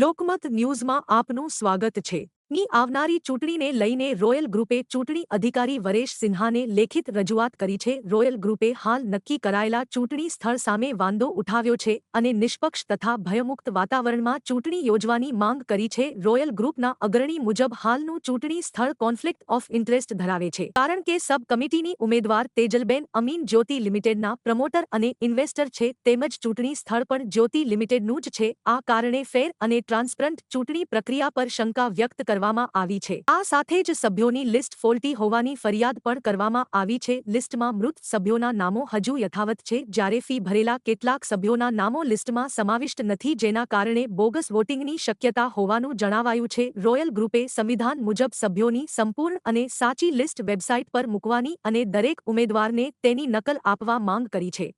લોકમત ન્યૂઝમાં આપનું સ્વાગત છે. ની આવનારી ચૂંટણીને લઈને રોયલ ગ્રુપે ચૂંટણી અધિકારી વરેશ સિન્હાને લેખિત રજૂઆત કરી છે. રોયલ ગ્રુપે હાલ નક્કી કરાયેલા ચૂંટણી સ્થળ સામે વાંધો ઉઠાવ્યો છે અને નિષ્પક્ષ તથા ભયમુક્ત વાતાવરણમાં ચૂંટણી યોજવાની માંગ કરી છે. રોયલ ગ્રુપના અગ્રણી મુજબ હાલનું ચૂંટણી સ્થળ કોન્ફ્લિક્ટ ઓફ ઇન્ટરેસ્ટ ધરાવે છે, કારણ કે સબ કમિટીની ઉમેદવાર તેજલબેન અમીન જ્યોતિ લિમિટેડના પ્રમોટર અને ઇન્વેસ્ટર છે, તેમજ ચૂંટણી સ્થળ પણ જ્યોતિ લિમિટેડનું જ છે. આ કારણે ફેર અને ટ્રાન્સપરન્ટ ચૂંટણી પ્રક્રિયા પર શંકા વ્યક્ત કરવામાં આવી છે. આ સાથે જ સભ્યોની લિસ્ટ ફોલ્ટી હોવાની ફરિયાદ પણ કરવામાં આવી છે. લિસ્ટમાં મૃત સભ્યોના નામો હજુ યથાવત છે, જ્યારે ફી ભરેલા કેટલાક સભ્યોના નામો લિસ્ટમાં સમાવિષ્ટ નથી, જેના કારણે બોગસ વોટિંગની શક્યતા હોવાનું જણાવાયું છે. રોયલ ગ્રુપે સંવિધાન મુજબ સભ્યોની સંપૂર્ણ અને સાચી લિસ્ટ વેબસાઇટ પર મૂકવાની અને દરેક ઉમેદવારને તેની નકલ આપવા માંગ કરી છે.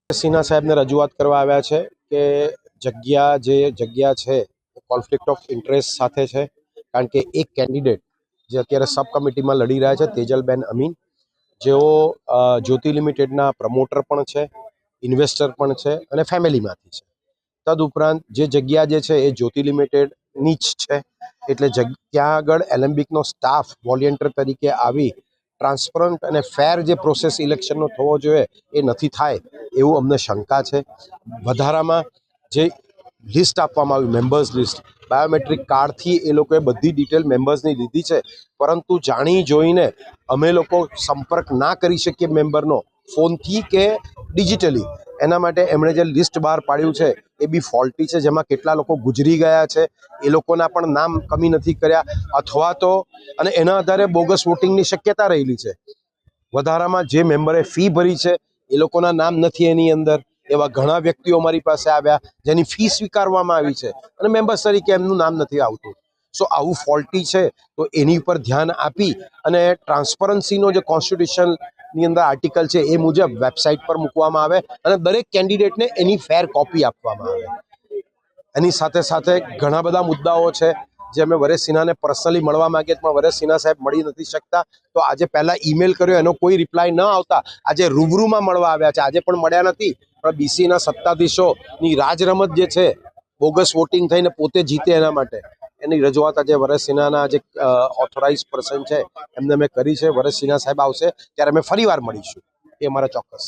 સિન્હા સાહેબને રજૂઆત કરવા આવ્યા છે કે જગ્યા છે કોન્ફ્લિક્ટ ઓફ ઇન્ટરેસ્ટ સાથે છે, કારણ કે એક કેન્ડિડેટ જે અત્યારે સબ કમિટીમાં લડી રહ્યા છે તેજલબેન અમીન, જેઓ જ્યોતિ લિમિટેડના પ્રમોટર પણ છે, ઇન્વેસ્ટર પણ છે અને ફેમિલીમાંથી છે. તદુપરાંત જે જગ્યા જે છે એ જ્યોતિ લિમિટેડની જ છે, એટલે ત્યાં આગળ એલેમ્બિકનો સ્ટાફ વોલેન્ટિયર તરીકે આવી ટ્રાન્સપરન્ટ અને ફેર જે પ્રોસેસ ઇલેક્શનનો થવો જોઈએ એ નથી થાય એવું અમને શંકા છે. વધારામાં જે લિસ્ટ આપવામાં આવ્યું મેમ્બર્સ લિસ્ટ, બાયોમેટ્રિક કાર્ડથી એ લોકોએ બધી ડિટેલ મેમ્બર્સની લીધી છે, પરંતુ જાણી જોઈને અમે લોકો સંપર્ક ના કરી શકીએ મેમ્બરનો ફોનથી કે ડિજિટલી, એના માટે એમણે જે લિસ્ટ બહાર પાડ્યું છે એ બી ફોલ્ટી છે, જેમાં કેટલા લોકો ગુજરી ગયા છે એ લોકોના પણ નામ કમી નથી કર્યા, અથવા તો અને એના આધારે બોગસ વોટિંગની શક્યતા રહેલી છે. વધારામાં જે મેમ્બરે ફી ભરી છે એ લોકોના નામ નથી એની અંદર. એવા ઘણા વ્યક્તિઓ અમારી પાસે આવ્યા જેની ફી સ્વીકારવામાં આવી છે અને મેમ્બર્સ તરીકે એમનું નામ નથી આવતું. સો આવું ફોલ્ટી છે, તો એની ઉપર ધ્યાન આપી અને ટ્રાન્સપરન્સીનો જે કોન્સ્ટિટ્યુશનની અંદર આર્ટિકલ છે એ મુજબ વેબસાઇટ પર મૂકવામાં આવે અને દરેક કેન્ડિડેટને એની ફેર કોપી આપવામાં આવે. એની સાથે સાથે ઘણા બધા મુદ્દાઓ છે જે અમે વરેશ સિન્હાને પર્સનલી મળવા માંગીએ પણ વરેશ સિન્હા સાહેબ મળી નથી શકતા, તો આજે પહેલા ઈમેલ કર્યો, એનો કોઈ રિપ્લાય ન આવતા આજે રૂબરૂમાં મળવા આવ્યા છે. આજે પણ મળ્યા નથી, પણ બીસીના સત્તાધીશોની રાજરમત જે છે બોગસ વોટિંગ થઈને પોતે જીતે એના માટે એની રજૂઆત આજે વરેશ સિન્હાના જે ઓથોરાઇઝ પર્સન છે એમને મેં કરી છે. વરેશ સિન્હા સાહેબ આવશે ત્યારે અમે ફરીવાર મળીશું, એ અમારા ચોક્કસ.